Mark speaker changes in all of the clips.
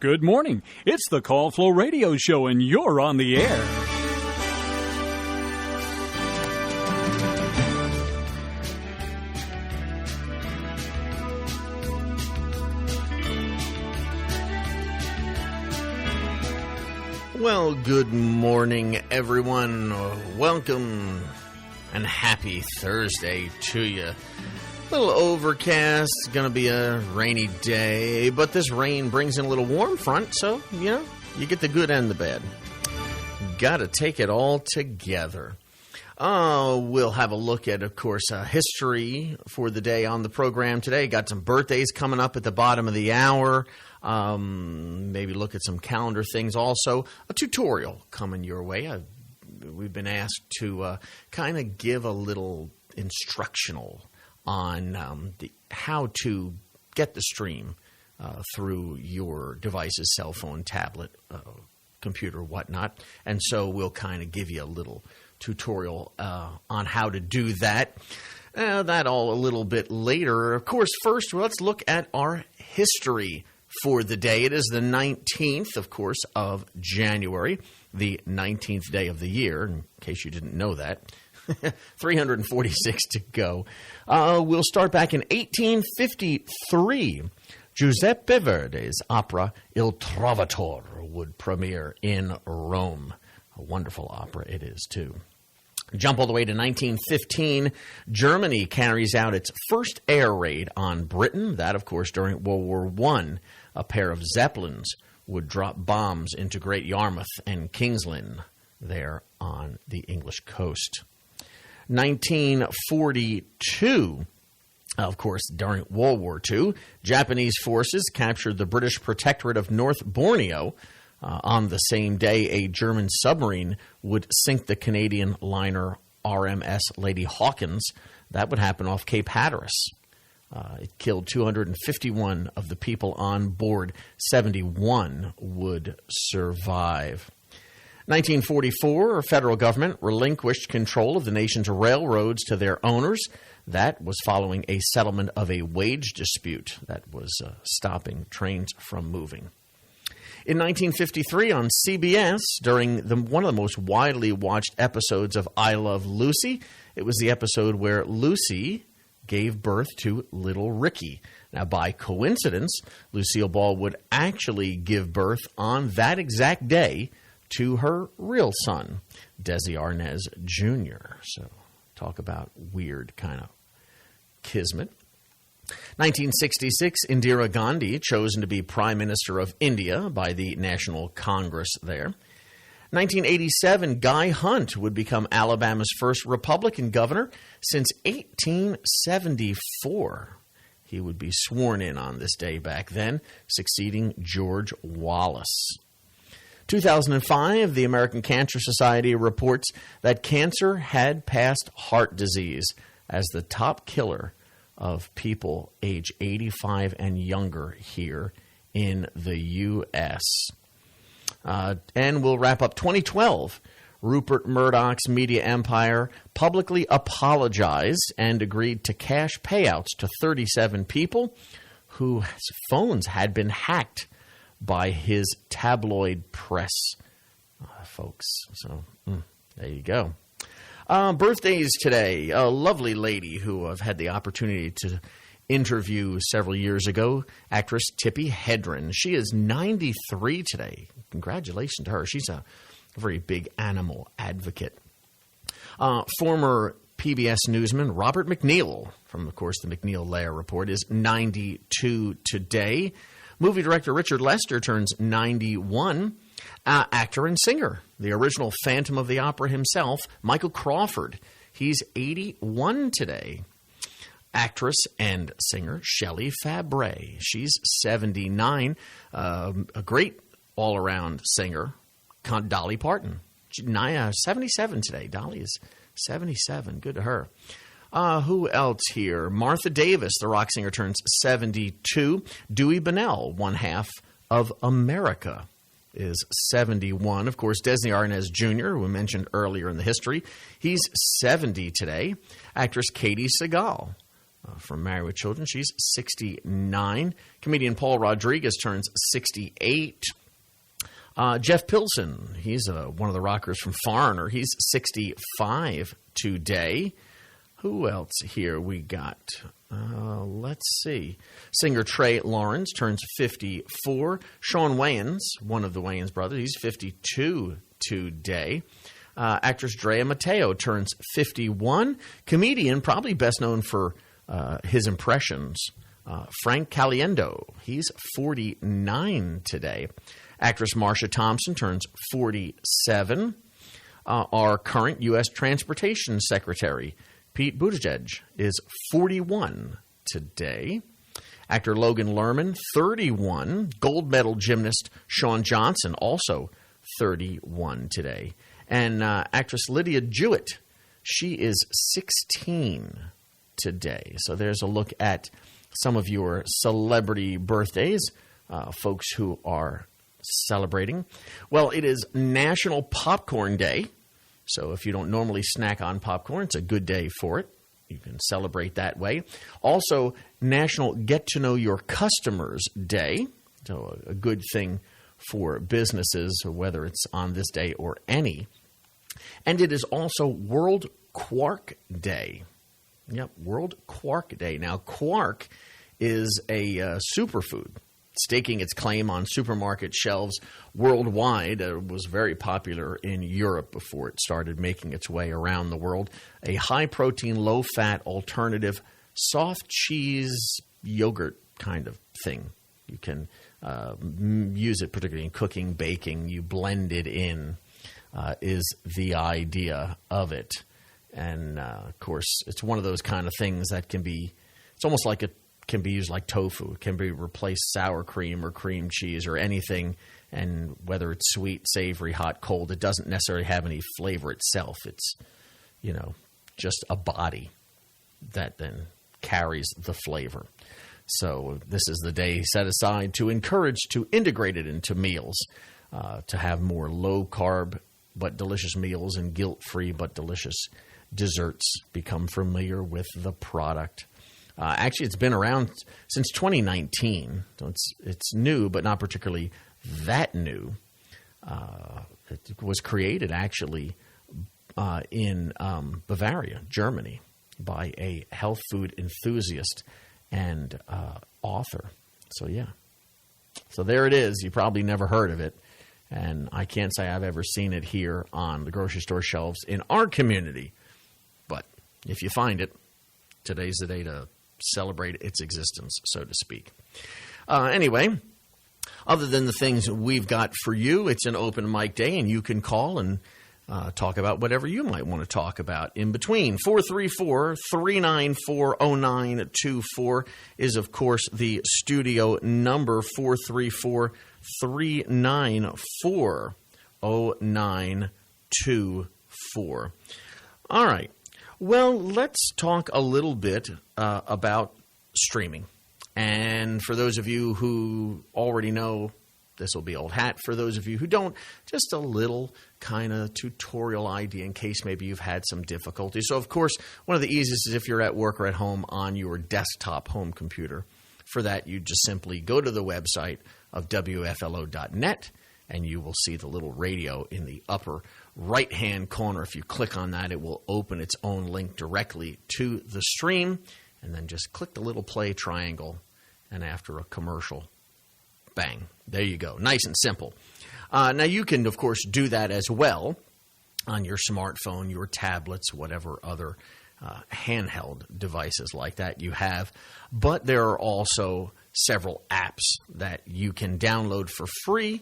Speaker 1: Good morning. It's the Call Flow Radio Show, and you're on the air.
Speaker 2: Well, good morning, everyone. Welcome and happy Thursday to you. A little overcast, it's going to be a rainy day, but this rain brings in a little warm front, so, you get the good and the bad. Got to take it all together. We'll have a look at, of course, history for the day on the program today. Got some birthdays coming up at the bottom of the hour. Maybe look at some calendar things. Also, a tutorial coming your way. We've been asked to kind of give a little instructional on how to get the stream through your device's cell phone, tablet, computer, whatnot. And so we'll kind of give you a little tutorial on how to do that. That all a little bit later. Of course, first, let's look at our history for the day. It is the 19th, of course, of January, the 19th day of the year, in case you didn't know that. 346 to go. We'll start back in 1853. Giuseppe Verdi's opera Il Trovatore would premiere in Rome. A wonderful opera it is, too. Jump all the way to 1915. Germany carries out its first air raid on Britain. That, of course, during World War I. A pair of Zeppelins would drop bombs into Great Yarmouth and King's Lynn there on the English coast. 1942, of course, during World War II, Japanese forces captured the British protectorate of North Borneo. On the same day, a German submarine would sink the Canadian liner RMS Lady Hawkins. That would happen off Cape Hatteras. It killed 251 of the people on board. 71 would survive. 1944, federal government relinquished control of the nation's railroads to their owners. That was following a settlement of a wage dispute that was stopping trains from moving. In 1953, on CBS, during one of the most widely watched episodes of I Love Lucy, it was the episode where Lucy gave birth to little Ricky. Now, by coincidence, Lucille Ball would actually give birth on that exact day to her real son, Desi Arnaz Jr. So, talk about weird kind of kismet. 1966, Indira Gandhi chosen to be Prime Minister of India by the National Congress there. 1987, Guy Hunt would become Alabama's first Republican governor since 1874. He would be sworn in on this day back then, succeeding George Wallace. 2005, the American Cancer Society reports that cancer had passed heart disease as the top killer of people age 85 and younger here in the U.S. And we'll wrap up 2012. Rupert Murdoch's media empire publicly apologized and agreed to cash payouts to 37 people whose phones had been hacked by his tabloid press, folks. So there you go. Birthdays today. A lovely lady who I've had the opportunity to interview several years ago, actress Tippi Hedren. She is 93 today. Congratulations to her. She's a very big animal advocate. Former PBS newsman Robert McNeil, from, of course, the McNeil-Lehrer Report, is 92 today. Movie director Richard Lester turns 91. Actor and singer, the original Phantom of the Opera himself, Michael Crawford. He's 81 today. Actress and singer Shelley Fabares. She's 79. A great all-around singer, Dolly Parton. She's 77 today. Dolly is 77. Good to her. Who else here? Martha Davis, the rock singer, turns 72. Dewey Bunnell, one half of America, is 71. Of course, Desi Arnaz Jr., who we mentioned earlier in the history, he's 70 today. Actress Katie Sagal, from Married with Children. She's 69. Comedian Paul Rodriguez turns 68. Jeff Pilson, he's one of the rockers from Foreigner. He's 65 today. Who else here we got? Let's see. Singer Trey Lawrence turns 54. Shawn Wayans, one of the Wayans brothers, he's 52 today. Actress Drea Mateo turns 51. Comedian, probably best known for his impressions, Frank Caliendo. He's 49 today. Actress Marsha Thompson turns 47. Our current U.S. Transportation Secretary, Pete Buttigieg, is 41 today. Actor Logan Lerman, 31. Gold medal gymnast Shawn Johnson, also 31 today. And actress Lydia Jewett, she is 16 today. So there's a look at some of your celebrity birthdays, folks who are celebrating. Well, it is National Popcorn Day. So if you don't normally snack on popcorn, it's a good day for it. You can celebrate that way. Also, National Get to Know Your Customers Day. So a good thing for businesses, whether it's on this day or any. And it is also World Quark Day. Yep, World Quark Day. Now, quark is a superfood, staking its claim on supermarket shelves worldwide. It was very popular in Europe before it started making its way around the world. A high-protein, low-fat alternative, soft cheese yogurt kind of thing. You can use it particularly in cooking, baking. You blend it in is the idea of it. And, of course, it's one of those kind of things that can be – it's almost like it can be used like tofu. It can be replaced sour cream or cream cheese or anything. And whether it's sweet, savory, hot, cold, it doesn't necessarily have any flavor itself. It's, just a body that then carries the flavor. So this is the day set aside to encourage to integrate it into meals, to have more low-carb but delicious meals and guilt-free but delicious desserts. Become familiar with the product. Actually, it's been around since 2019, so it's new, but not particularly that new. It was created, actually, in Bavaria, Germany, by a health food enthusiast and author. So, yeah. So there it is. You probably never heard of it, and I can't say I've ever seen it here on the grocery store shelves in our community. But if you find it, today's the day to celebrate its existence, so to speak. Anyway, other than the things we've got for you, it's an open mic day, and you can call and talk about whatever you might want to talk about in between. 434-394-0924 is, of course, the studio number, 434-394-0924. All right. Well, let's talk a little bit about streaming. And for those of you who already know, this will be old hat. For those of you who don't, just a little kind of tutorial idea in case maybe you've had some difficulty. So, of course, one of the easiest is if you're at work or at home on your desktop home computer. For that, you just simply go to the website of WFLO.net, and you will see the little radio in the upper right-hand corner. If you click on that, it will open its own link directly to the stream, and then just click the little play triangle, and after a commercial, bang, there you go. Nice and simple. Now, you can, of course, do that as well on your smartphone, your tablets, whatever other handheld devices like that you have. But there are also several apps that you can download for free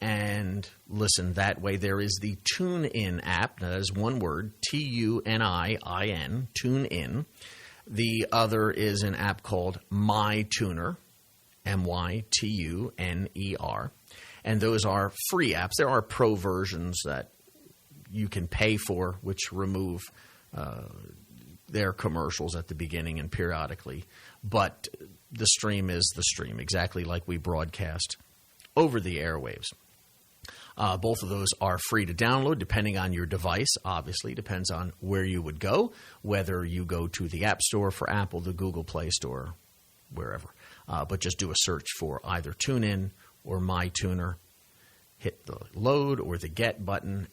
Speaker 2: and listen that way. There is the TuneIn app. That is one word, TUNIN, TuneIn. The other is an app called MyTuner, MyTuner. And those are free apps. There are pro versions that you can pay for, which remove their commercials at the beginning and periodically. But the stream is the stream, exactly like we broadcast over the airwaves. Both of those are free to download depending on your device. Obviously, depends on where you would go, whether you go to the App Store for Apple, the Google Play Store, wherever. But just do a search for either TuneIn or MyTuner. Hit the load or the get button,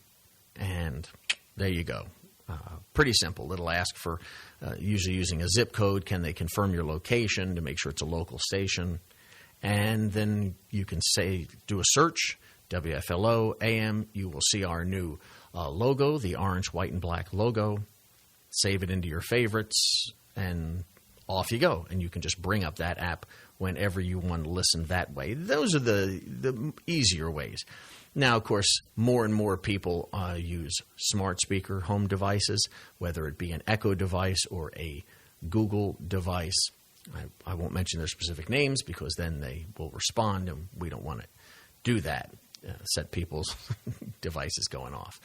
Speaker 2: and there you go. Pretty simple. It'll ask for, usually using a zip code, can they confirm your location to make sure it's a local station? And then you can say, do a search, WFLO AM. You will see our new logo, the orange, white, and black logo. Save it into your favorites, and off you go. And you can just bring up that app whenever you want to listen that way. Those are the easier ways. Now, of course, more and more people use smart speaker home devices, whether it be an Echo device or a Google device. I won't mention their specific names because then they will respond, and we don't want to do that, set people's devices going off.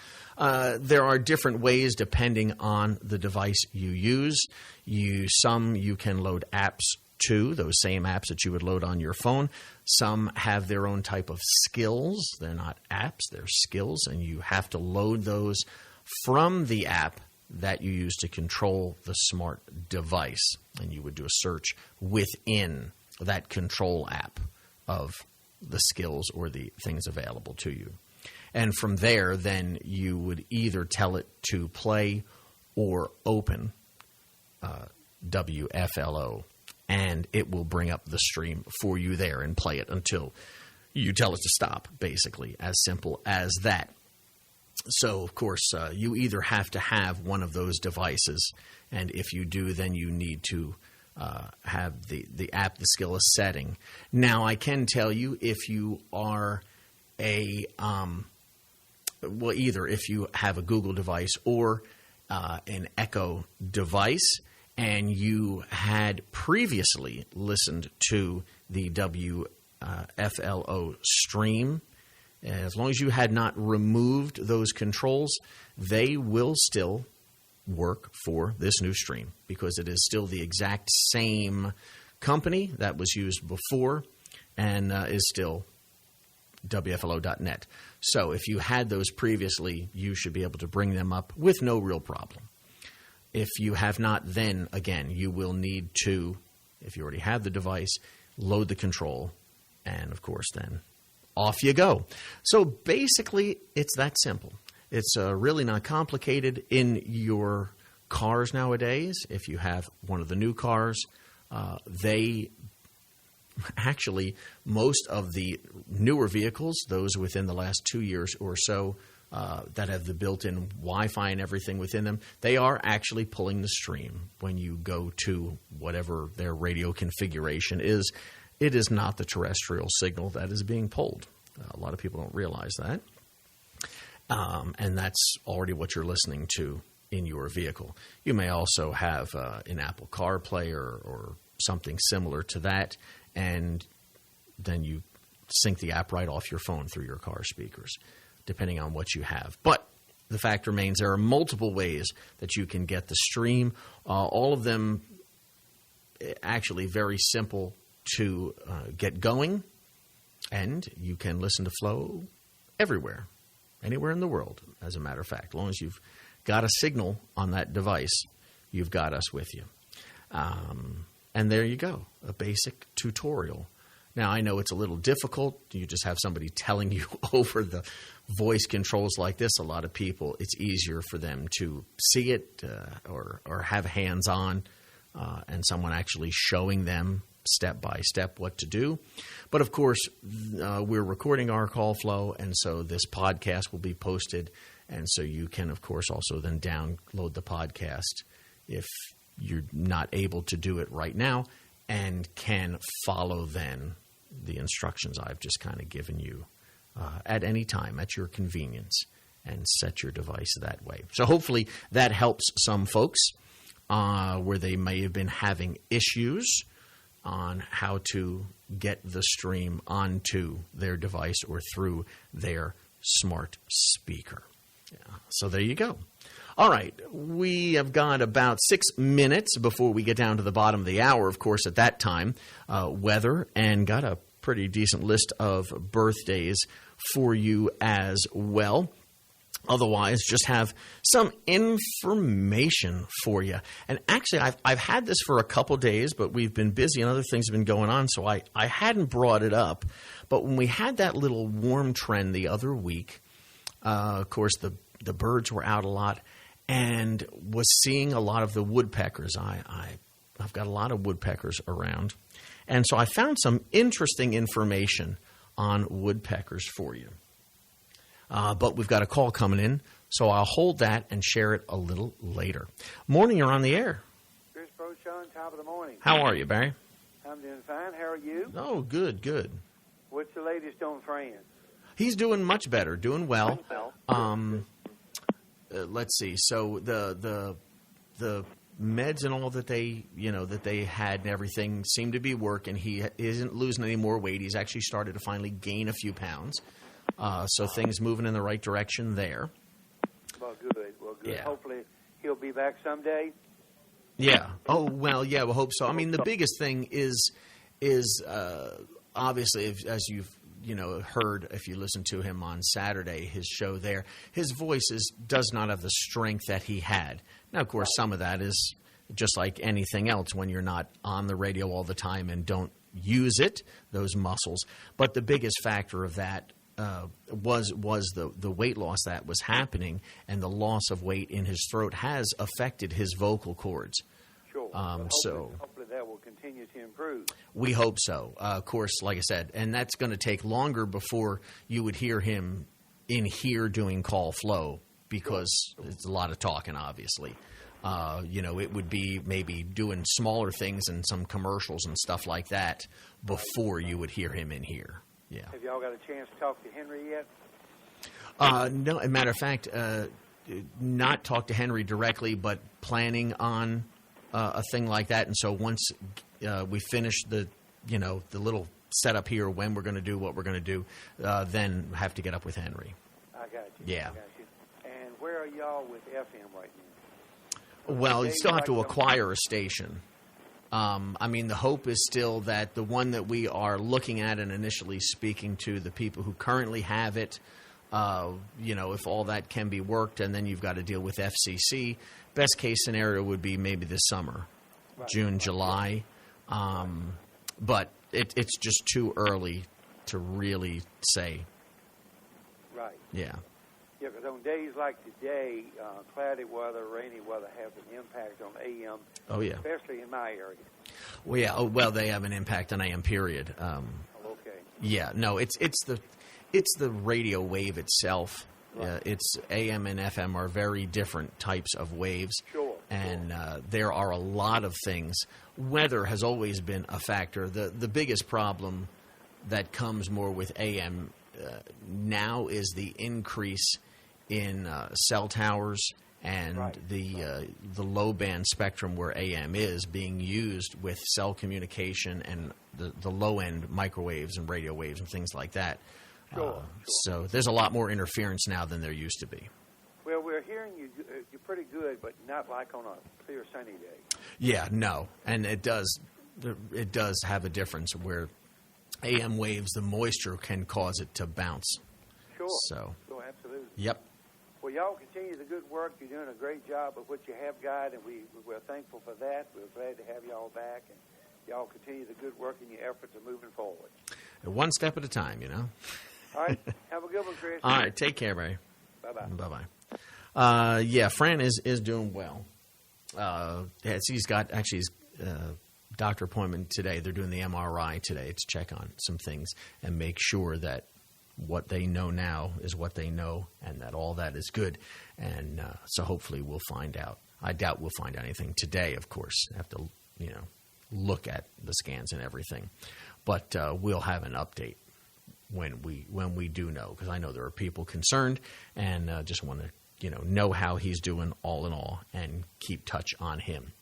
Speaker 2: There are different ways depending on the device you use. Some you can load apps to, those same apps that you would load on your phone. Some have their own type of skills. They're not apps, they're skills, and you have to load those from the app that you use to control the smart device. And you would do a search within that control app of the skills or the things available to you. And from there, then you would either tell it to play or open WFLO, and it will bring up the stream for you there and play it until you tell it to stop, basically, as simple as that. So, of course, you either have to have one of those devices, and if you do, then you need to have the app, the skill is setting. Now, I can tell you if you are either if you have a Google device or an Echo device, and you had previously listened to the WFLO stream, as long as you had not removed those controls, they will still work for this new stream because it is still the exact same company that was used before and is still WFLO.net. So if you had those previously, you should be able to bring them up with no real problem. If you have not, then, again, you will need to, if you already have the device, load the control, and, of course, then off you go. So, basically, it's that simple. It's really not complicated. In your cars nowadays, if you have one of the new cars, actually, most of the newer vehicles, those within the last 2 years or so, that have the built-in Wi-Fi and everything within them, they are actually pulling the stream. When you go to whatever their radio configuration is, it is not the terrestrial signal that is being pulled. A lot of people don't realize that. And that's already what you're listening to in your vehicle. You may also have an Apple CarPlay or something similar to that, and then you sync the app right off your phone through your car speakers, depending on what you have. But the fact remains there are multiple ways that you can get the stream, all of them actually very simple to get going, and you can listen to Flow everywhere, anywhere in the world, as a matter of fact. As long as you've got a signal on that device, you've got us with you. And there you go, a basic tutorial. Now, I know it's a little difficult. You just have somebody telling you over the voice controls like this. A lot of people, it's easier for them to see it or have hands-on and someone actually showing them step by step what to do. But, of course, we're recording our call flow, and so this podcast will be posted. And so you can, of course, also then download the podcast if you're not able to do it right now, and can follow then the instructions I've just kind of given you at any time at your convenience, and set your device that way. So hopefully that helps some folks where they may have been having issues on how to get the stream onto their device or through their smart speaker. Yeah. So there you go. All right, we have got about 6 minutes before we get down to the bottom of the hour, of course, at that time, weather, and got a pretty decent list of birthdays for you as well. Otherwise, just have some information for you. And actually, I've had this for a couple days, but we've been busy and other things have been going on, so I hadn't brought it up. But when we had that little warm trend the other week, of course, the birds were out a lot, and was seeing a lot of the woodpeckers. I've got a lot of woodpeckers around. And so I found some interesting information on woodpeckers for you. But we've got a call coming in, so I'll hold that and share it a little later. Morning, you're on the air.
Speaker 3: Chris Brochon, top of the morning.
Speaker 2: How are you, Barry?
Speaker 3: I'm doing fine. How are you?
Speaker 2: Oh, good, good.
Speaker 3: What's the latest on France?
Speaker 2: He's doing much better, doing well. Let's see. So the meds and all that they had and everything seemed to be working. He isn't losing any more weight. He's actually started to finally gain a few pounds. So things moving in the right direction there.
Speaker 3: Well, good.
Speaker 2: Yeah.
Speaker 3: Hopefully he'll be back someday.
Speaker 2: Yeah. Oh, well, yeah, we'll hope so. I mean, the biggest thing is obviously, as you've heard, if you listen to him on Saturday, his show there, his voice does not have the strength that he had. Now, of course, some of that is just like anything else when you're not on the radio all the time and don't use it, those muscles. But the biggest factor of that was the weight loss that was happening, and the loss of weight in his throat has affected his vocal cords.
Speaker 3: Sure. Hopefully that will continue to improve.
Speaker 2: We hope so. Of course, like I said, and that's going to take longer before you would hear him in here doing call flow, because it's a lot of talking, obviously. It would be maybe doing smaller things and some commercials and stuff like that before you would hear him in here. Yeah.
Speaker 3: Have y'all got a chance to talk to Henry yet?
Speaker 2: No, as a matter of fact, not talk to Henry directly, but planning on a thing like that. And so once we finish the little setup here, when we're going to do what we're going to do, then have to get up with Henry.
Speaker 3: I got you.
Speaker 2: Yeah.
Speaker 3: I got you. And where are y'all with FM right now?
Speaker 2: Well, you still have to acquire a station. The hope is still that the one that we are looking at and initially speaking to the people who currently have it, if all that can be worked, and then you've got to deal with FCC. Best case scenario would be maybe this summer, right. June, July. But it's just too early to really say.
Speaker 3: Right.
Speaker 2: Yeah.
Speaker 3: Yeah, because on days like today, cloudy weather, rainy weather have an impact on AM. Oh, yeah. Especially in my area.
Speaker 2: Well, yeah. Oh, well, they have an impact on AM, period.
Speaker 3: Okay.
Speaker 2: Yeah. No, it's the radio wave itself. Right. It's AM and FM are very different types of waves.
Speaker 3: Sure.
Speaker 2: And there are a lot of things. Weather has always been a factor. The biggest problem that comes more with AM now is the increase in cell towers and
Speaker 3: right.
Speaker 2: the low band spectrum where AM is being used with cell communication and the low end microwaves and radio waves and things like that.
Speaker 3: Sure.
Speaker 2: So there's a lot more interference now than there used to be.
Speaker 3: Well, we're hearing you're pretty good, but not like on a clear sunny day.
Speaker 2: Yeah, no, and it does have a difference where AM waves, the moisture can cause it to bounce.
Speaker 3: Sure.
Speaker 2: So.
Speaker 3: Sure, absolutely.
Speaker 2: Yep.
Speaker 3: Well, y'all continue the good work. You're doing a great job of what you have got, and we're thankful for that. We're glad to have y'all back, and y'all continue the good work in your efforts of moving forward.
Speaker 2: One step at a time,
Speaker 3: All right. Have a good one, Chris.
Speaker 2: All right. Take care, Barry.
Speaker 3: Bye-bye.
Speaker 2: Bye-bye. Fran is doing well. He's got actually his doctor appointment today. They're doing the MRI today to check on some things and make sure that what they know now is what they know and that all that is good. And so hopefully we'll find out. I doubt we'll find anything today, of course. Have to, look at the scans and everything. But we'll have an update when we do know, because I know there are people concerned and just want to know how he's doing all in all and keep touch on him.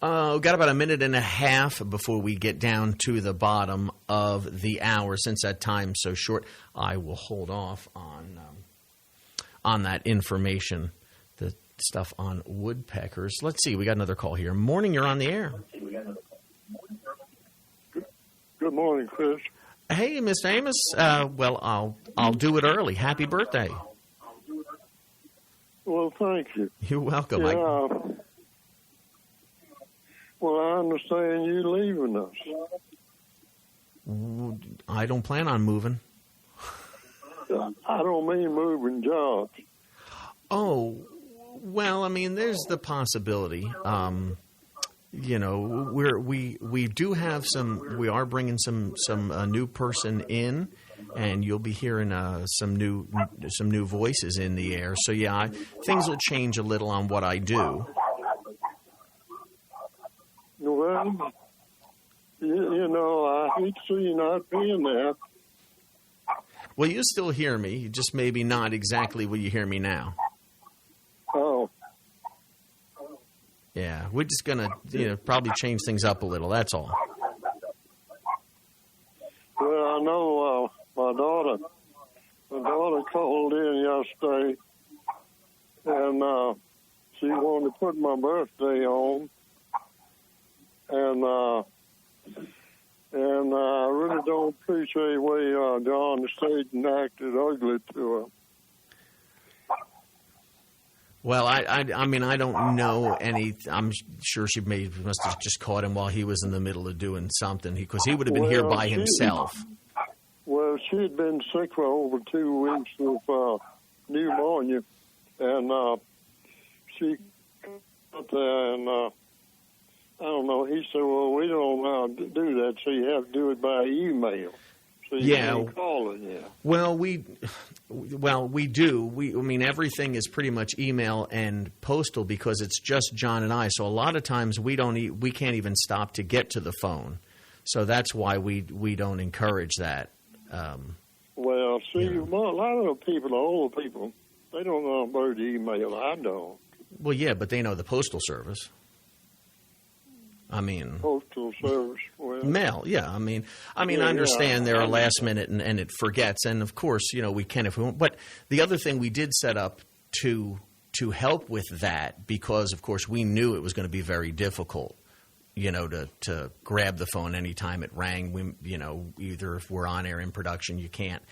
Speaker 2: We've got about a minute and a half before we get down to the bottom of the hour. Since that time's so short, I will hold off on that information, the stuff on woodpeckers. Let's see. We got another call here. Morning, you're on the air.
Speaker 4: Good morning, Chris.
Speaker 2: Hey, Mr. Amos. Well, I'll do it early. Happy birthday.
Speaker 4: Well, thank you.
Speaker 2: You're welcome.
Speaker 4: Yeah. Well, I understand you leaving us.
Speaker 2: I don't plan on moving.
Speaker 4: I don't mean moving jobs.
Speaker 2: Oh, well, I mean, there's the possibility. You know, we do have we are bringing some new person in, and you'll be hearing some new voices in the air. So yeah, things will change a little on what I do.
Speaker 4: Well, you know, I hate to see you not being there.
Speaker 2: Well, you still hear me, just maybe not exactly what you hear me now.
Speaker 4: Oh.
Speaker 2: Yeah, we're just gonna probably change things up a little. That's all.
Speaker 4: Well, I know my daughter called in yesterday, and she wanted to put my birthday on, and I really don't appreciate the way John stayed and acted ugly to her.
Speaker 2: Well, I mean, I don't know any. I'm sure she must have just caught him while he was in the middle of doing something, because he would have been here by himself.
Speaker 4: Well, she had been sick for over 2 weeks with pneumonia, and she got there, and I don't know. He said, "Well, we don't know how to do that, so you have to do it by email." So you can't call it, yeah.
Speaker 2: Well, we do. I mean, everything is pretty much email and postal because it's just John and I. So a lot of times we can't even stop to get to the phone. So that's why we don't encourage that.
Speaker 4: Well, see, a lot of the people, the older people, they don't know about the email. I don't.
Speaker 2: Well, yeah, but they know the postal service. I mean,
Speaker 4: postal service. Well,
Speaker 2: mail, yeah. I mean, I understand there are last minute and it forgets, and of course, we can if we want. But the other thing we did set up to help with that, because of course we knew it was going to be very difficult, to grab the phone anytime it rang. We, either if we're on air in production, you can't.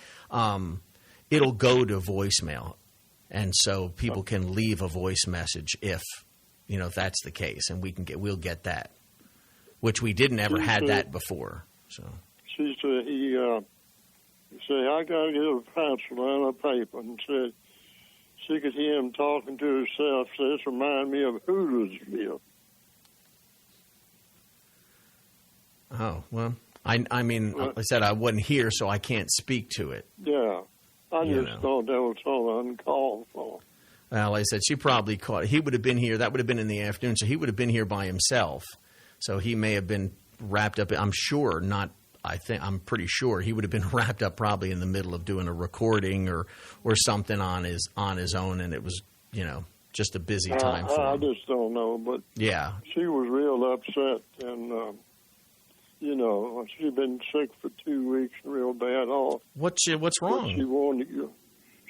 Speaker 2: It'll go to voicemail, and so people can leave a voice message if that's the case, and we'll get that. Which we didn't ever had that before. So
Speaker 4: she said he said, "I got to get a pencil and a paper," and said she could hear him talking to herself. Said, "This reminds me of Hootersville."
Speaker 2: Oh well, I mean, like I said, I wasn't here, so I can't speak to it.
Speaker 4: Yeah, I just thought that was so uncalled for.
Speaker 2: Well, like I said, she probably caught. He would have been here. That would have been in the afternoon, so he would have been here by himself. So he may have been wrapped up. I'm pretty sure he would have been wrapped up probably in the middle of doing a recording or something on his own, and it was just a busy time for him.
Speaker 4: I just don't know, but
Speaker 2: yeah,
Speaker 4: she was real upset, and she'd been sick for 2 weeks, real bad off.
Speaker 2: What's wrong?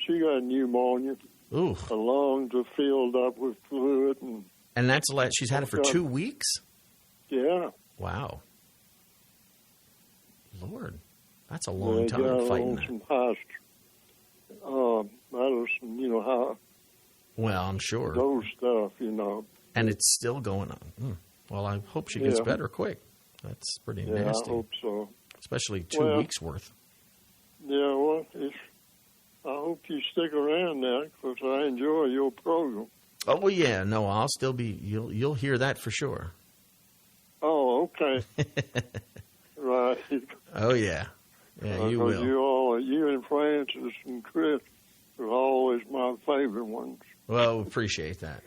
Speaker 4: She got pneumonia.
Speaker 2: Ooh,
Speaker 4: her lungs are filled up with fluid,
Speaker 2: and that's she's had it for 2 weeks.
Speaker 4: Yeah.
Speaker 2: Wow. Lord, that's a long time fighting that.
Speaker 4: Some medicine, how.
Speaker 2: Well, I'm sure.
Speaker 4: Those stuff,
Speaker 2: And it's still going on. Well, I hope she gets better quick. That's pretty nasty.
Speaker 4: I hope so.
Speaker 2: Especially 2 weeks worth.
Speaker 4: Yeah, well, I hope you stick around now because I enjoy your program.
Speaker 2: Oh yeah, no, I'll still be. You'll hear that for sure.
Speaker 4: Oh, okay. Right.
Speaker 2: Oh yeah, you will.
Speaker 4: You and Francis and Chris are always my favorite ones.
Speaker 2: Well, appreciate that.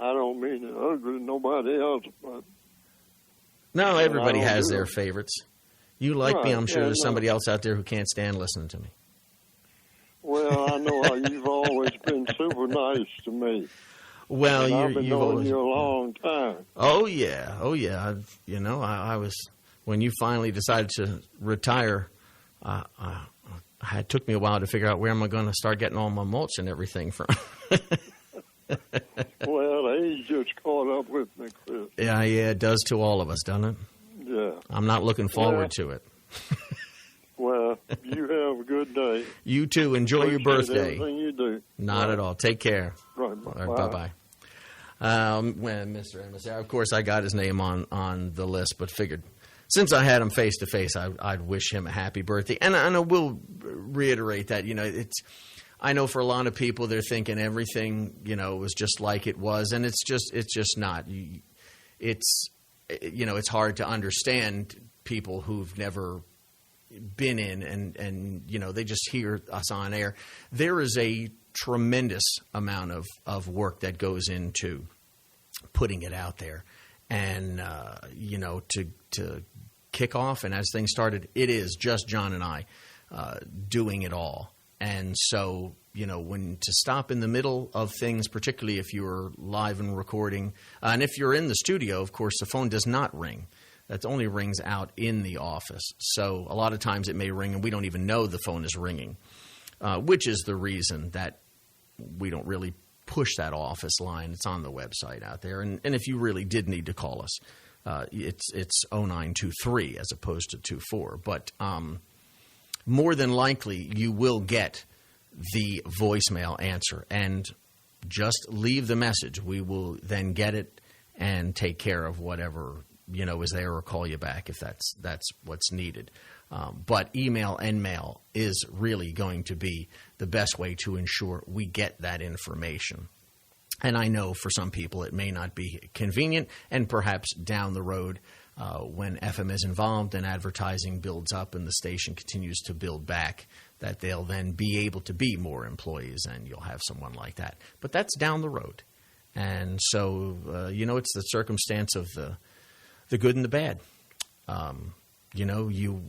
Speaker 4: I don't mean it ugly to nobody else, but
Speaker 2: no, everybody has their favorites. You like me, I'm sure there's somebody else out there who can't stand listening to me.
Speaker 4: Well, I know how you've always been super nice to me.
Speaker 2: Well,
Speaker 4: I've been knowing you a long time.
Speaker 2: Oh yeah. I was when you finally decided to retire. It took me a while to figure out where am I going to start getting all my mulch and everything from.
Speaker 4: Well, age just caught up with me, Chris.
Speaker 2: Yeah, it does to all of us, doesn't it?
Speaker 4: Yeah.
Speaker 2: I'm not looking forward to it.
Speaker 4: Well, You have a good day.
Speaker 2: You too. Enjoy your birthday.
Speaker 4: Everything you do.
Speaker 2: Not at all. Take care.
Speaker 4: Right.
Speaker 2: All right, bye-bye. When Mr. Emissary, of course, I got his name on the list, but figured since I had him face to face, I'd wish him a happy birthday. And I will reiterate that, I know for a lot of people, they're thinking everything, was just like it was, and it's just not. It's hard to understand people who've never been in and they just hear us on air. There is a tremendous amount of work that goes into putting it out there. And, to kick off and as things started, it is just John and I doing it all. And so, when to stop in the middle of things, particularly if you're live and recording, and if you're in the studio, of course, the phone does not ring. That only rings out in the office. So a lot of times it may ring and we don't even know the phone is ringing, which is the reason that we don't really push that office line. It's on the website out there. And if you really did need to call us, it's 0923 as opposed to 24. But more than likely you will get the voicemail answer and just leave the message. We will then get it and take care of whatever is there or call you back if that's what's needed. But email and mail is really going to be the best way to ensure we get that information. And I know for some people it may not be convenient, and perhaps down the road when FM is involved and advertising builds up and the station continues to build back, that they'll then be able to be more employees and you'll have someone like that. But that's down the road. And so, it's the circumstance of the good and the bad. You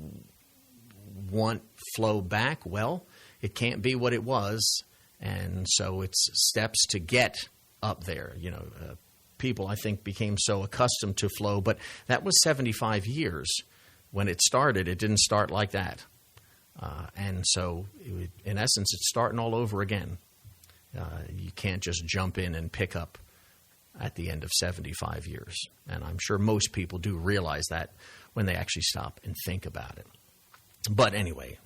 Speaker 2: want flow back. Well, it can't be what it was. And so it's steps to get up there. People, I think, became so accustomed to flow, but that was 75 years when it started. It didn't start like that. And so, in essence, it's starting all over again. You can't just jump in and pick up at the end of 75 years. And I'm sure most people do realize that when they actually stop and think about it. But anyway,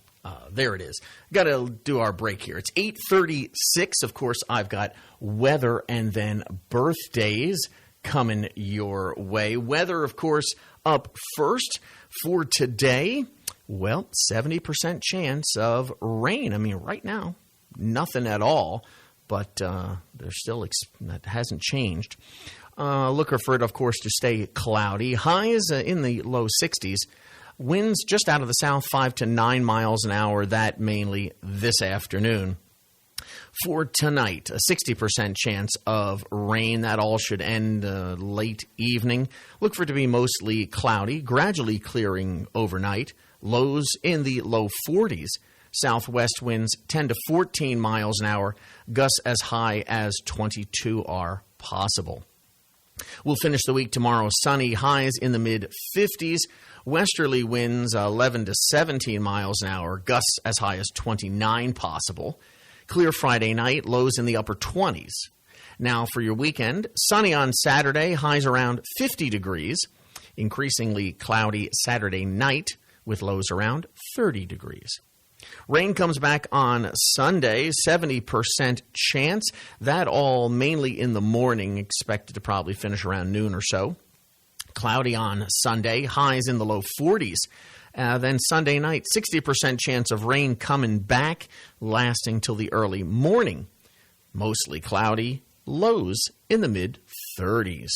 Speaker 2: there it is. Got to do our break here. It's 8:36. Of course, I've got weather and then birthdays coming your way. Weather, of course, up first for today. Well, 70% chance of rain. I mean, right now, nothing at all. But there's still that hasn't changed. Looking for it, of course, to stay cloudy. Highs in the low 60s. Winds just out of the south, 5 to 9 miles an hour. That mainly this afternoon. For tonight, a 60% chance of rain. That all should end late evening. Look for it to be mostly cloudy, gradually clearing overnight. Lows in the low 40s. Southwest winds 10 to 14 miles an hour. Gusts as high as 22 are possible. We'll finish the week tomorrow sunny, highs in the mid-50s. Westerly winds 11 to 17 miles an hour. Gusts as high as 29 possible. Clear Friday night, lows in the upper 20s. Now for your weekend, sunny on Saturday, highs around 50 degrees. Increasingly cloudy Saturday night with lows around 30 degrees. Rain comes back on Sunday, 70% chance. That all mainly in the morning, expected to probably finish around noon or so. Cloudy on Sunday, highs in the low 40s. Then Sunday night, 60% chance of rain coming back, lasting till the early morning. Mostly cloudy, lows in the mid-30s.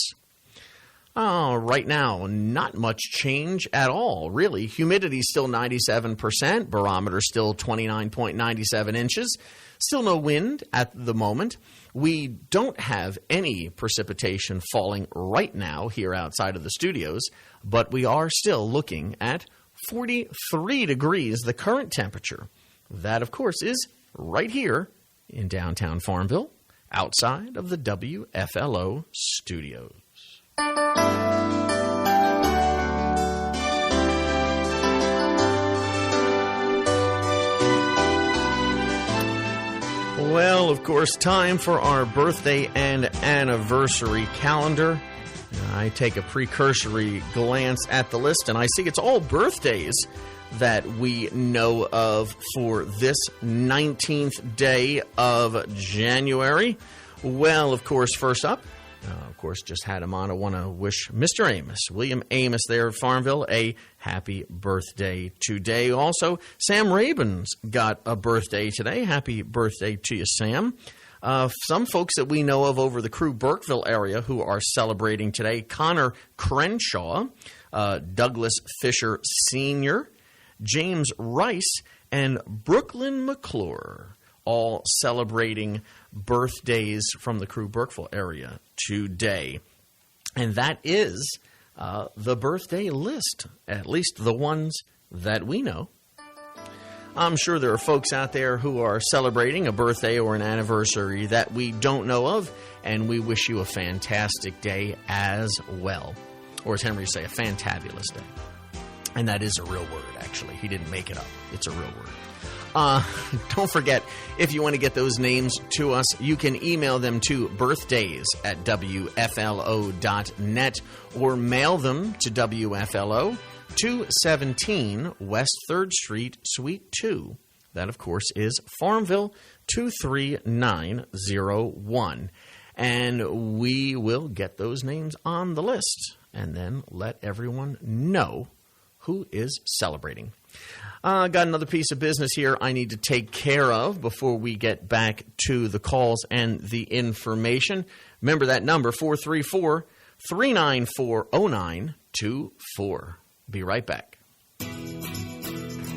Speaker 2: Right now, not much change at all, really. Humidity still 97%. Barometer still 29.97 inches. Still no wind at the moment. We don't have any precipitation falling right now here outside of the studios, but we are still looking at 43 degrees, the current temperature. That, of course, is right here in downtown Farmville, outside of the WFLO studios. Well, of course, time for our birthday and anniversary calendar. I take a precursory glance at the list, and I see it's all birthdays that we know of for this 19th day of January? Well, of course, first up, just had him on. I want to wish Mr. Amos, William Amos there at Farmville, a happy birthday today. Also, Sam Rabin's got a birthday today. Happy birthday to you, Sam. Some folks that we know of over the Crewe Burkeville area who are celebrating today: Connor Crenshaw, Douglas Fisher Sr., James Rice, and Brooklyn McClure, all celebrating birthdays from the Crewe Burkeville area today. And that is the birthday list, at least the ones that we know. I'm sure there are folks out there who are celebrating a birthday or an anniversary that we don't know of, and we wish you a fantastic day as well. Or as Henry say, a fantabulous day. And that is a real word, actually. He didn't make it up. It's a real word. Don't forget, if you want to get those names to us, you can email them to birthdays@wflo.net or mail them to WFLO, 217 West 3rd Street, Suite 2. That, of course, is Farmville 23901. And we will get those names on the list and then let everyone know who is celebrating. Got another piece of business here I need to take care of before we get back to the calls and the information. Remember that number, 434-394-0924. Be right back.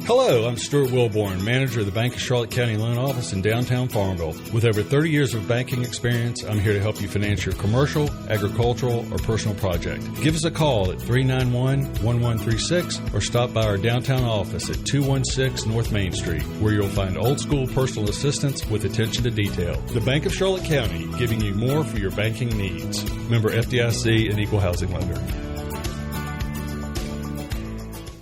Speaker 5: Hello, I'm Stuart Wilborn, manager of the Bank of Charlotte County Loan Office in downtown Farmville. With over 30 years of banking experience, I'm here to help you finance your commercial, agricultural, or personal project. Give us a call at 391-1136 or stop by our downtown office at 216 North Main Street, where you'll find old-school personal assistance with attention to detail. The Bank of Charlotte County, giving you more for your banking needs. Member FDIC and Equal Housing Lender.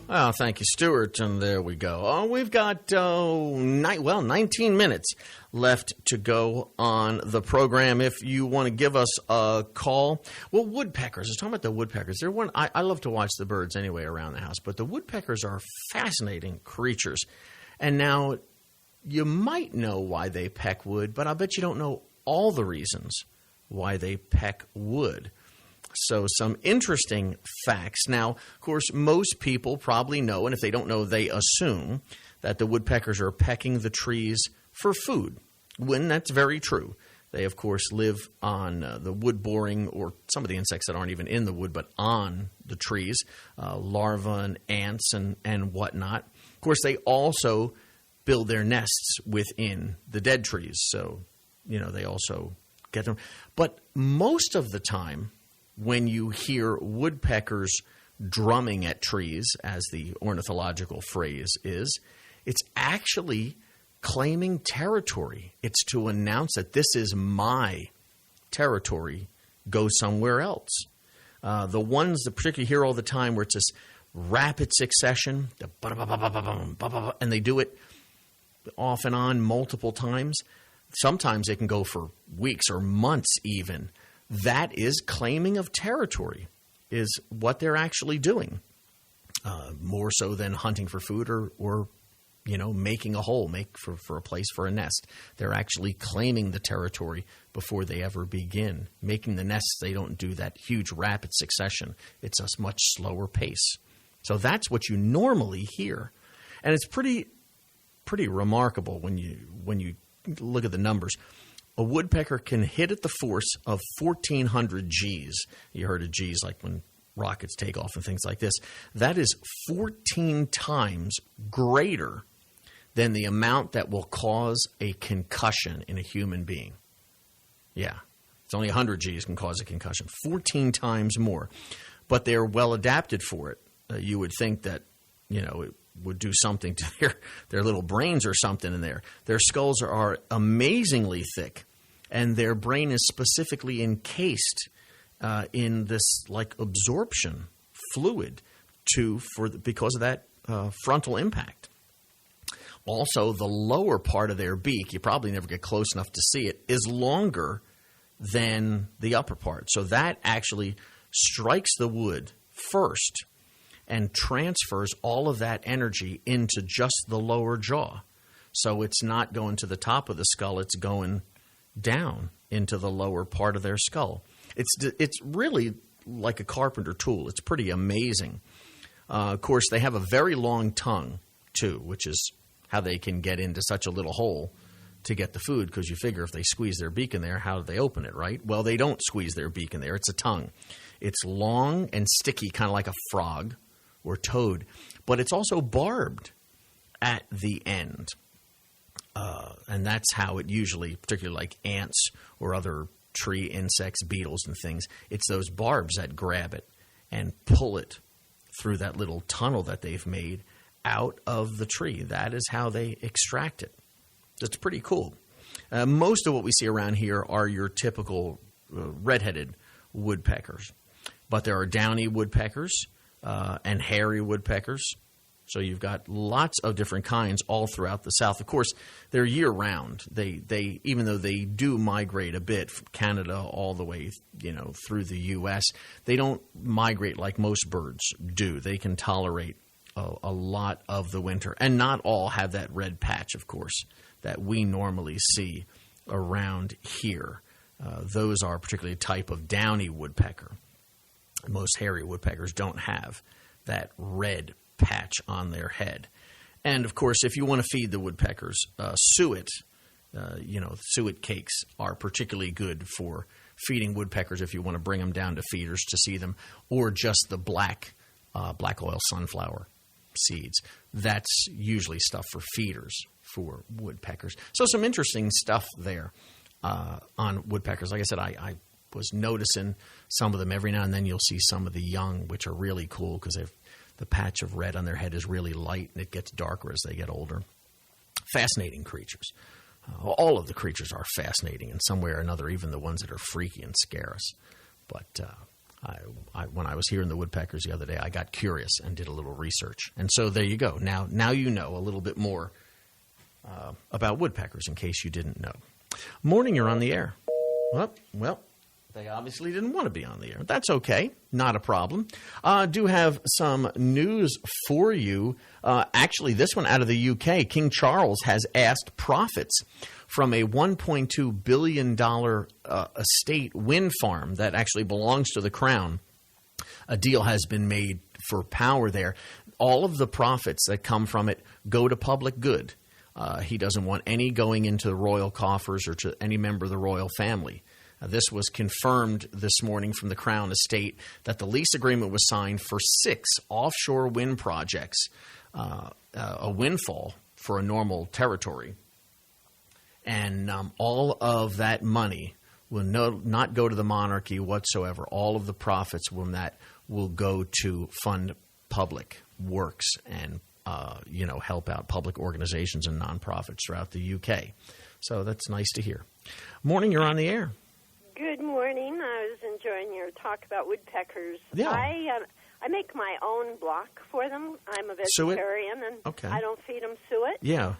Speaker 2: Well, thank you, Stuart, and there we go. We've got 19 minutes left to go on the program. If you want to give us a call, well, woodpeckers. I was talking about the woodpeckers. They're one. I love to watch the birds anyway around the house, but the woodpeckers are fascinating creatures. And now, you might know why they peck wood, but I bet you don't know all the reasons why they peck wood. So some interesting facts. Now, of course, most people probably know, and if they don't know, they assume that the woodpeckers are pecking the trees for food, when that's very true. They, of course, live on the wood boring, or some of the insects that aren't even in the wood, but on the trees, larvae and ants and whatnot. Of course, they also build their nests within the dead trees, so, they also get them. But most of the time, when you hear woodpeckers drumming at trees, as the ornithological phrase is, it's actually claiming territory. It's to announce that this is my territory, go somewhere else. The ones that particularly hear all the time where it's this rapid succession, and they do it off and on multiple times. Sometimes they can go for weeks or months even. That is claiming of territory, is what they're actually doing, more so than hunting for food or making a hole, for a place for a nest. They're actually claiming the territory before they ever begin. Making the nests, they don't do that huge rapid succession. It's a much slower pace. So that's what you normally hear. And it's pretty remarkable when you look at the numbers. A woodpecker can hit at the force of 1,400 Gs. You heard of Gs like when rockets take off and things like this. That is 14 times greater than the amount that will cause a concussion in a human being. Yeah, it's only 100 Gs can cause a concussion. 14 times more. But they're well adapted for it. You would think that, it would do something to their little brains or something in there. Their skulls are amazingly thick, and their brain is specifically encased in this absorption fluid because of that frontal impact. Also, the lower part of their beak, you probably never get close enough to see it, is longer than the upper part. So that actually strikes the wood first, and transfers all of that energy into just the lower jaw. So it's not going to the top of the skull, it's going down into the lower part of their skull. It's really like a carpenter tool. It's pretty amazing. Of course, they have a very long tongue, too, which is how they can get into such a little hole to get the food, because you figure if they squeeze their beak in there, how do they open it, right? Well, they don't squeeze their beak in there. It's a tongue. It's long and sticky, kind of like a frog or toad, but it's also barbed at the end. And that's how it usually, particularly like ants or other tree insects, beetles and things, it's those barbs that grab it and pull it through that little tunnel that they've made out of the tree. That is how they extract it. It's pretty cool. Most of what we see around here are your typical red-headed woodpeckers. But there are downy woodpeckers and hairy woodpeckers. So you've got lots of different kinds all throughout the South. Of course, they're year-round. They even though they do migrate a bit from Canada all the way, through the U.S., they don't migrate like most birds do. They can tolerate a lot of the winter. And not all have that red patch, of course, that we normally see around here. Those are particularly a type of downy woodpecker. Most hairy woodpeckers don't have that red patch on their head. And, of course, if you want to feed the woodpeckers, suet, suet cakes are particularly good for feeding woodpeckers if you want to bring them down to feeders to see them, or just the black oil sunflower seeds. That's usually stuff for feeders for woodpeckers. So some interesting stuff there on woodpeckers. Like I said, I was noticing some of them. Every now and then you'll see some of the young, which are really cool because the patch of red on their head is really light and it gets darker as they get older. Fascinating creatures. All of the creatures are fascinating in some way or another, even the ones that are freaky and scare us. But when I was hearing the woodpeckers the other day, I got curious and did a little research. And so there you go. Now you know a little bit more about woodpeckers in case you didn't know. Morning, you're on the air. Well, they obviously didn't want to be on the air. That's okay. Not a problem. Do have some news for you. Actually, this one out of the UK. King Charles has asked profits from a $1.2 billion estate wind farm that actually belongs to the Crown. A deal has been made for power there. All of the profits that come from it go to public good. He doesn't want any going into the royal coffers or to any member of the royal family. This was confirmed this morning from the Crown Estate that the lease agreement was signed for 6 offshore wind projects, a windfall for a normal territory. And all of that money will not go to the monarchy whatsoever. All of the profits from that will go to fund public works and help out public organizations and nonprofits throughout the UK. So that's nice to hear. Morning, you're on the air.
Speaker 6: Good morning. I was enjoying your talk about woodpeckers.
Speaker 2: Yeah.
Speaker 6: I make my own block for them. I'm a vegetarian,
Speaker 2: suet?
Speaker 6: And
Speaker 2: okay.
Speaker 6: I don't feed them suet.
Speaker 2: Yeah.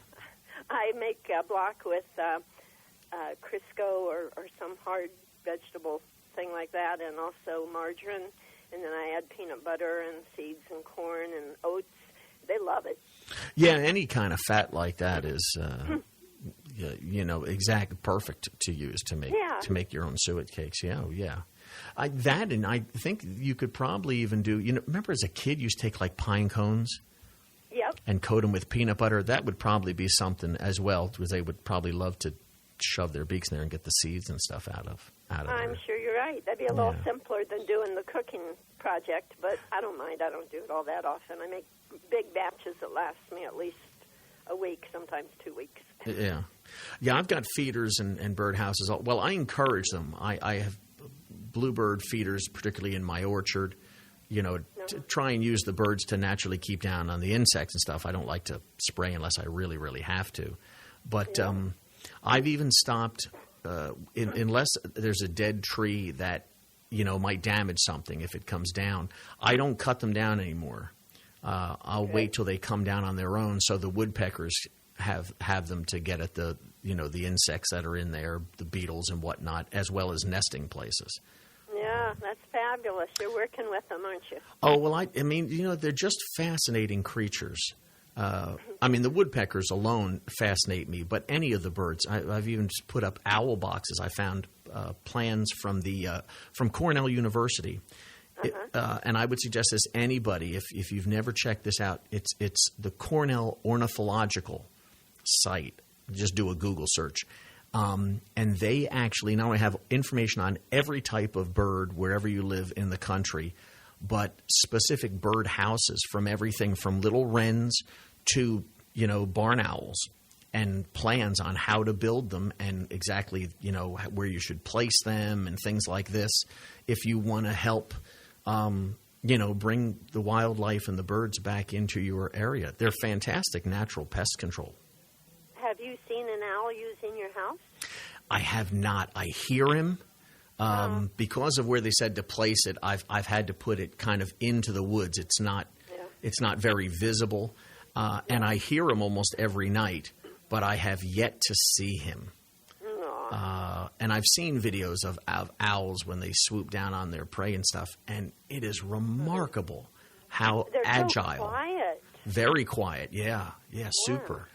Speaker 6: I make a block with Crisco or some hard vegetable thing like that, and also margarine. And then I add peanut butter and seeds and corn and oats. They love it.
Speaker 2: Yeah, any kind of fat like that is, exactly perfect to use to make your own suet cakes. Yeah. I think you could probably even do. Remember as a kid, you used to take like pine cones.
Speaker 6: Yep.
Speaker 2: And coat them with peanut butter. That would probably be something as well, because they would probably love to shove their beaks in there and get the seeds and stuff out of
Speaker 6: I'm
Speaker 2: there.
Speaker 6: sure you're right. That'd be a little simpler than doing the cooking project, but I don't mind. I don't do it all that often. I make big batches that last me at least a week, sometimes 2 weeks.
Speaker 2: Yeah. I've got feeders and bird houses. Well, I encourage them. I have bluebird feeders, particularly in my orchard. To try and use the birds to naturally keep down on the insects and stuff. I don't like to spray unless I really, really have to. But I've even stopped unless there's a dead tree that, might damage something if it comes down. I don't cut them down anymore. I'll wait till they come down on their own, so the woodpeckers have them to get at the insects that are in there, the beetles and whatnot, as well as nesting places.
Speaker 6: Yeah, that's fabulous. You're working with them, aren't you?
Speaker 2: Oh, well, I mean, they're just fascinating creatures. I mean, the woodpeckers alone fascinate me, but any of the birds. I've even just put up owl boxes. I found plans from Cornell University. And I would suggest this anybody, if you've never checked this out, it's the Cornell Ornithological site. Just do a Google search. And they actually not only have information on every type of bird wherever you live in the country, but specific bird houses from everything from little wrens to, barn owls, and plans on how to build them and exactly, where you should place them and things like this if you want to help, bring the wildlife and the birds back into your area. They're fantastic natural pest control.
Speaker 6: Have you seen an owl using your house?
Speaker 2: I have not. I hear him. Because of where they said to place it, I've had to put it kind of into the woods. It's not very visible, and I hear him almost every night, but I have yet to see him. And I've seen videos of owls when they swoop down on their prey and stuff, and it is remarkable how
Speaker 6: They're
Speaker 2: agile.
Speaker 6: so quiet.
Speaker 2: Very quiet. Yeah, super.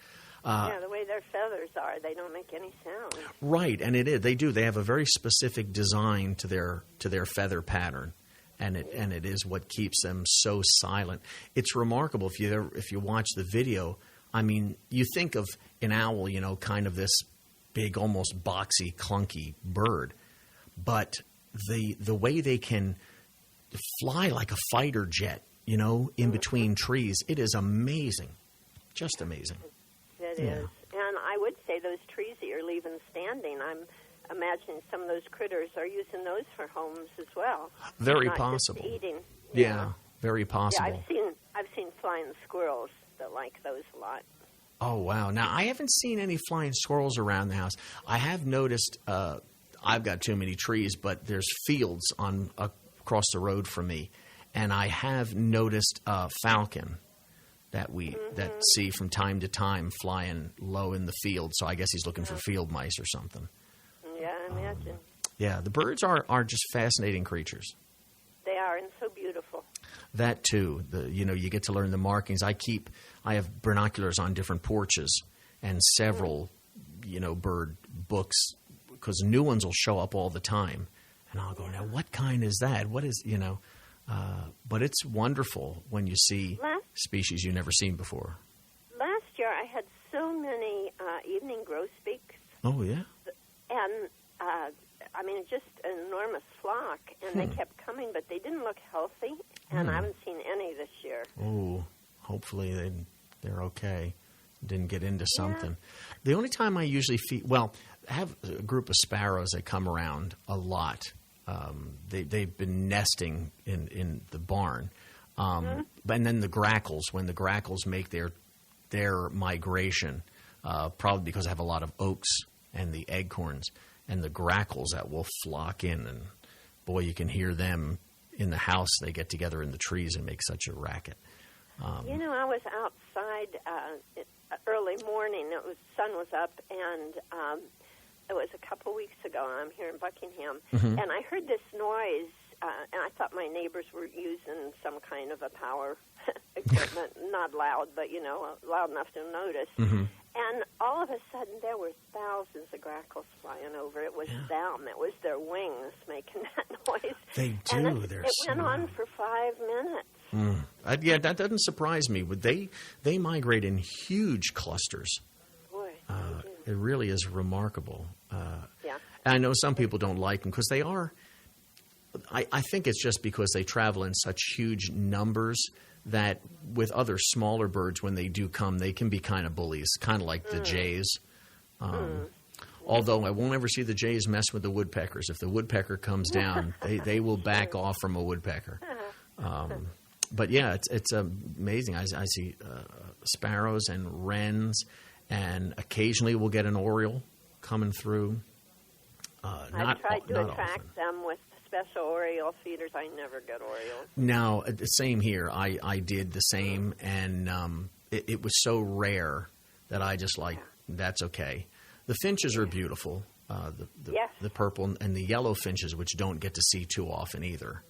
Speaker 6: The way their feathers are, they don't make any sound.
Speaker 2: Right, and it is. They do. They have a very specific design to their feather pattern, and it is what keeps them so silent. It's remarkable if you watch the video. I mean, you think of an owl, kind of this big, almost boxy, clunky bird, but the way they can fly like a fighter jet, in between trees, it is amazing, just amazing.
Speaker 6: It is. And I would say those trees that you're leaving standing, I'm imagining some of those critters are using those for homes as well.
Speaker 2: Very
Speaker 6: not
Speaker 2: possible.
Speaker 6: Just eating.
Speaker 2: Yeah, very possible.
Speaker 6: Yeah, I've seen flying squirrels that like those a lot.
Speaker 2: Oh, wow. Now, I haven't seen any flying squirrels around the house. I have noticed I've got too many trees, but there's fields across the road from me, and I have noticed falcon that that see from time to time flying low in the field. So I guess he's looking for field mice or something.
Speaker 6: Yeah, I imagine.
Speaker 2: Yeah, the birds are just fascinating creatures.
Speaker 6: They are, and so beautiful.
Speaker 2: That too. You get to learn the markings. I have binoculars on different porches and several, bird books, because new ones will show up all the time, and I'll go, now what kind is that? What is But it's wonderful when you see species you've never seen before.
Speaker 6: Last year I had so many evening grosbeaks.
Speaker 2: Oh, yeah?
Speaker 6: And, just an enormous flock, and they kept coming, but they didn't look healthy, and I haven't seen any this year.
Speaker 2: Oh, hopefully they're okay. Didn't get into something. Yeah. The only time I usually I have a group of sparrows that come around a lot. They've been nesting in the barn. And then the grackles, when the grackles make their migration, probably because I have a lot of oaks and the acorns, and the grackles that will flock in, and boy, you can hear them in the house. They get together in the trees and make such a racket.
Speaker 6: I was outside early morning. Sun was up, and it was a couple weeks ago. I'm here in Buckingham, and I heard this noise, and I thought my neighbors were using some kind of a power equipment, not loud, but, loud enough to notice. And all of a sudden, there were thousands of grackles flying over. It was them. It was their wings making that noise.
Speaker 2: They do.
Speaker 6: And it went on for 5 minutes.
Speaker 2: That doesn't surprise me. They migrate in huge clusters.
Speaker 6: Boy,
Speaker 2: it really is remarkable.
Speaker 6: Yeah.
Speaker 2: I know some people don't like them because they are. I think it's just because they travel in such huge numbers that with other smaller birds, when they do come, they can be kind of bullies, kind of like the jays. Although I won't ever see the jays mess with the woodpeckers. If the woodpecker comes down, they will back off from a woodpecker. But yeah, it's amazing. I see sparrows and wrens, and occasionally we'll get an oriole coming through.
Speaker 6: I tried to attract them with special Oriole feeders. I never get Orioles.
Speaker 2: No, same here. I did the same, and it was so rare that I just that's okay. The finches are beautiful, the purple and the yellow finches, which don't get to see too often either.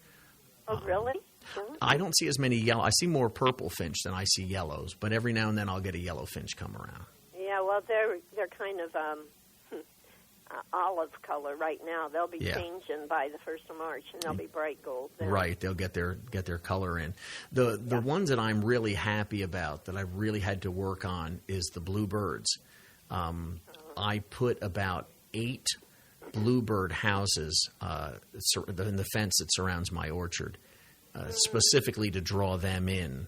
Speaker 6: Oh, really? Really?
Speaker 2: I don't see as many yellow. I see more purple finch than I see yellows, but every now and then I'll get a yellow finch come around.
Speaker 6: Yeah, well, they're kind of olive color right now. They'll be changing by the 1st of March, and they'll be bright gold then.
Speaker 2: Right, they'll get their color in. The ones that I'm really happy about that I really had to work on is the bluebirds. I put about 8 bluebird houses in the fence that surrounds my orchard, specifically to draw them in.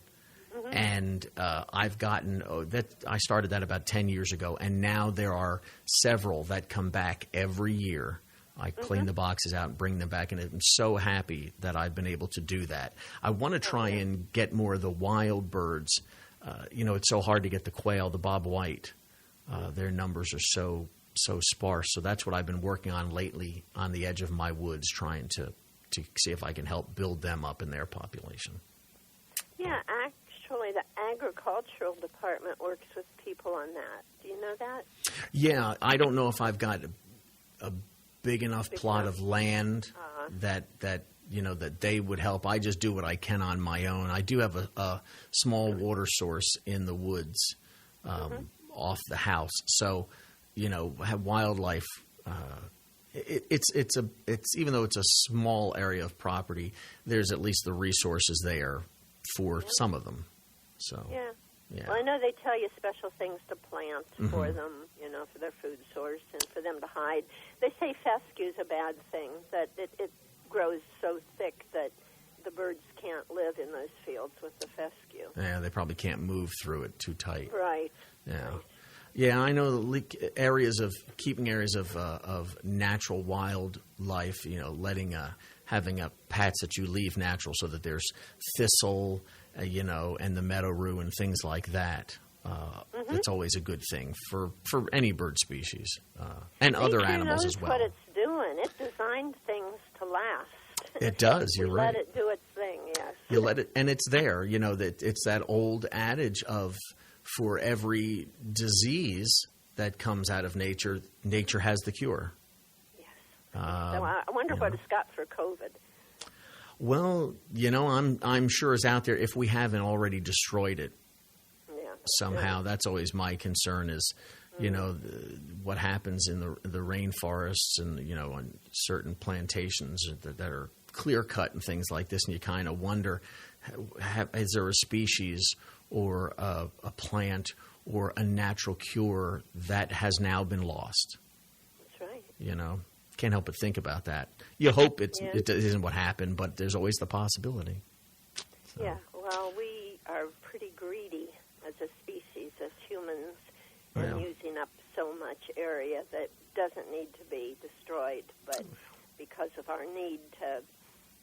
Speaker 2: And I've gotten I started that about 10 years ago, and now there are several that come back every year. I clean the boxes out and bring them back, and I'm so happy that I've been able to do that. I want to try and get more of the wild birds. It's so hard to get the quail, the bobwhite. Their numbers are so sparse. So that's what I've been working on lately on the edge of my woods, trying to see if I can help build them up in their population.
Speaker 6: Yeah, actually, the agricultural department works with people on that. Do you know that?
Speaker 2: Yeah, I don't know if I've got a big enough plot of land that they would help. I just do what I can on my own. I do have a small water source in the woods off the house, so have wildlife. It's even though it's a small area of property, there's at least the resources there for some of them. So
Speaker 6: yeah.
Speaker 2: Well,
Speaker 6: I know they tell you special things to plant for them, for their food source and for them to hide. They say fescue's a bad thing, that it grows so thick that the birds can't live in those fields with the fescue.
Speaker 2: Yeah, they probably can't move through it too tight.
Speaker 6: Right.
Speaker 2: Yeah.
Speaker 6: Right.
Speaker 2: Yeah, I know keeping areas of natural wildlife, having pats that you leave natural so that there's thistle, and the meadow rue and things like that. That's always a good thing for any bird species and other animals as well.
Speaker 6: What it's doing. It designed things to last.
Speaker 2: It does. You're right.
Speaker 6: Let it do its thing. Yes.
Speaker 2: You let it, and it's there. That it's that old adage of, for every disease that comes out of nature, nature has the cure.
Speaker 6: Yes. So I wonder what it's got for COVID.
Speaker 2: Well, I'm sure it's out there if we haven't already destroyed it.
Speaker 6: Yeah.
Speaker 2: Somehow. That's always my concern is, what happens in the rainforests and, on certain plantations that are clear cut and things like this. And you kind of wonder, is there a species or a plant or a natural cure that has now been lost?
Speaker 6: That's right.
Speaker 2: Can't help but think about that. You hope it isn't what happened, but there's always the possibility. So.
Speaker 6: Yeah, well, we are pretty greedy as a species, as humans, and using up so much area that doesn't need to be destroyed, but because of our need to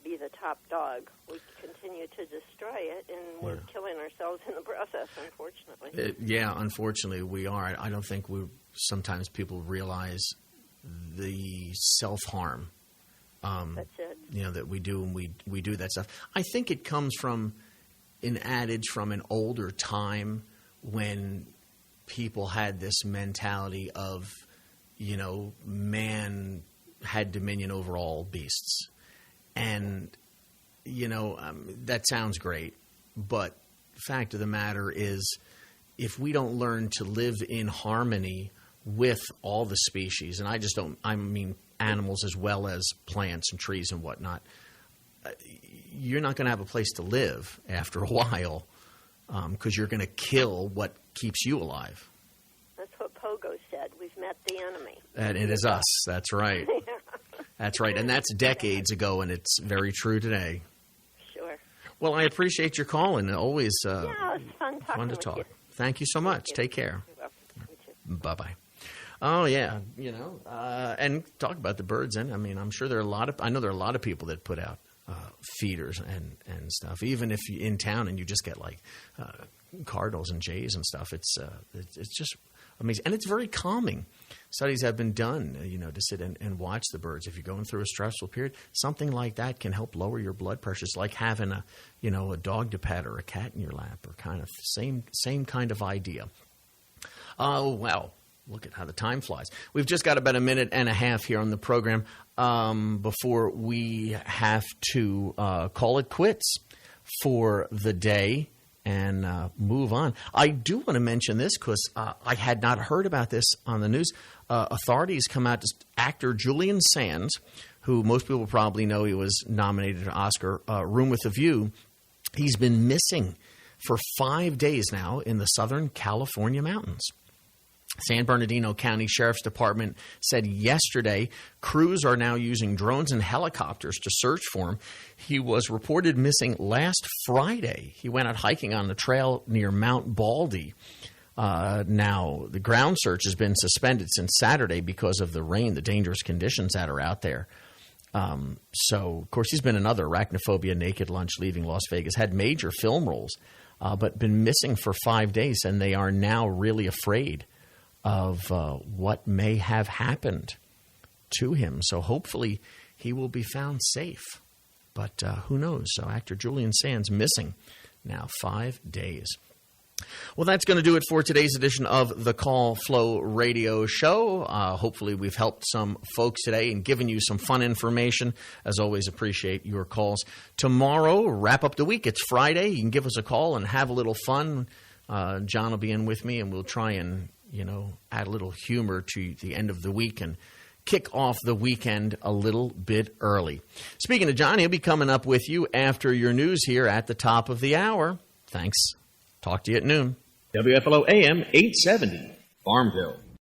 Speaker 6: be the top dog, we continue to destroy it, and we're killing ourselves in the process, unfortunately.
Speaker 2: Unfortunately, we are. I don't think sometimes people realize the self-harm
Speaker 6: That's it.
Speaker 2: that we do, and we do that stuff. I think it comes from an adage from an older time when people had this mentality of, man had dominion over all beasts. And, that sounds great, but the fact of the matter is, if we don't learn to live in harmony with all the species, and I mean animals as well as plants and trees and whatnot, you're not going to have a place to live after a while because you're going to kill what keeps you alive.
Speaker 6: That's what Pogo said. We've met the enemy.
Speaker 2: And it is us. That's right. That's right. And that's decades ago, and it's very true today.
Speaker 6: Sure.
Speaker 2: Well, I appreciate your call, and always
Speaker 6: it's fun talking
Speaker 2: to
Speaker 6: with
Speaker 2: talk.
Speaker 6: you.
Speaker 2: Thank you so much. Take care.
Speaker 6: You're welcome. You too.
Speaker 2: Bye-bye. Oh, yeah, and talk about the birds. And, I'm sure there are I know there are a lot of people that put out feeders and stuff. Even if you're in town and you just get, cardinals and jays and stuff, it's just amazing. And it's very calming. Studies have been done, to sit and watch the birds. If you're going through a stressful period, something like that can help lower your blood pressure. It's like having a dog to pet or a cat in your lap, or kind of same kind of idea. Oh, well, Look at how the time flies. We've just got about a minute and a half here on the program before we have to call it quits for the day and move on. I do want to mention this because I had not heard about this on the news. Authorities come out to actor Julian Sands, who most people probably know he was nominated for Oscar, Room with a View. He's been missing for 5 days now in the Southern California mountains. San Bernardino County Sheriff's Department said yesterday crews are now using drones and helicopters to search for him. He was reported missing last Friday. He went out hiking on the trail near Mount Baldy. Now, the ground search has been suspended since Saturday because of the rain, the dangerous conditions that are out there. So, of course, he's been another Arachnophobia, Naked Lunch, Leaving Las Vegas, had major film roles, but been missing for 5 days, and they are now really afraid of what may have happened to him. So hopefully he will be found safe. But who knows? So actor Julian Sands missing now 5 days. Well, that's going to do it for today's edition of the Call Flow Radio Show. Hopefully we've helped some folks today and given you some fun information. As always, appreciate your calls. Tomorrow, wrap up the week. It's Friday. You can give us a call and have a little fun. John will be in with me, and we'll try and add a little humor to the end of the week and kick off the weekend a little bit early. Speaking of John, he'll be coming up with you after your news here at the top of the hour. Thanks. Talk to you at noon.
Speaker 7: WFLO AM 870, Farmville.